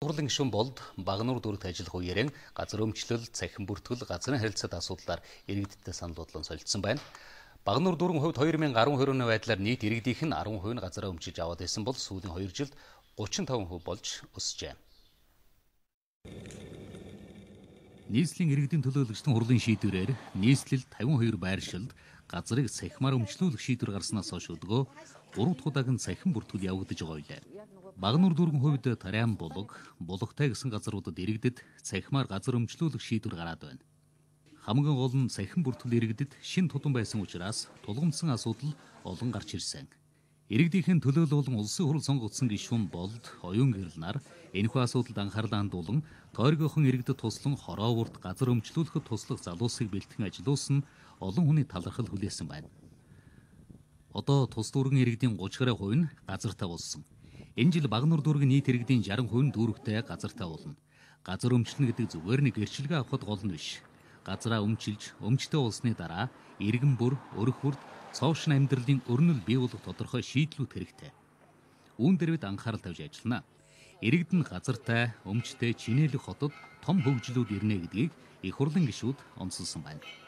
Урлын гишүүн болд Багнуур дүрд ажиллах үеэрэн газар өмчлөл, цахим бүртгэл, газрын харилцаат асуудлаар иргэдтэй санал бодлон солилцсон байна. Багнуур дүрэн хувьд 2012 оны байдлаар нийт иргэдийнх нь 10% нь газараа өмчиж аваад байсан бол сүүлийн 2 жилд 35% болж өсжээ. Нийслэлийн иргэдийн төлөөлөгчдийн хурлын шийдвэрээр нийслэлд 52 байршилд газрыг сахимаар өмчлүүлэх шийдвэр гарснаас хойш өдгөө 3 дахь удаагийн цахим бүртгэл явагдаж байгаа үйлээ. Багнуур дүргийн хувьд Тариан булаг, Булгатай гэсэн газруудад иргэдэд цахимаар газар өмчлүүлэх шийдвэр гараад байна. Хамгийн гол нь цахим бүртгэл иргэдэд шин тутам байсан учраас тулгамдсан асуудал олон гарч ирсэн. Иргэдийнхэн төлөөлөл болон улсын хурал сонгогдсон гишүүн болд оюун гэрэл нар энэхүү асуудалд анхаарлаа хандуулан тойргийнхон иргэдэд туслан хороовурт газар өмчлүүлэхэд туслах залуусыг бэлтгэн ажилуулсан олон хүний талархал хүлээсэн байна. Одоо тус дүүргийн иргэдийн 30% нь газартай болсон. Энэ жил Багнуур дүүргийн нийт иргэдийн 60% нь дүүрэгтэй газартай болно. Газар өмчлөнө гэдэг зүгээр нэг гэрчилгээ авахд гол нь биш. Газраа өмчилж, өмчтэй болсны дараа иргэн бүр, өрх бүрд цоошин амьдралын өрнөл бий болох тодорхой шийдлүүд хэрэгтэй. Үүн дээр бид анхаарал тавьж ажиллана. Иргэд нь газартай, өмчтэй, чинээлэх хотод том хөгжлүүд ирнэ гэдгийг их хурлын гишүүд онцолсон байна.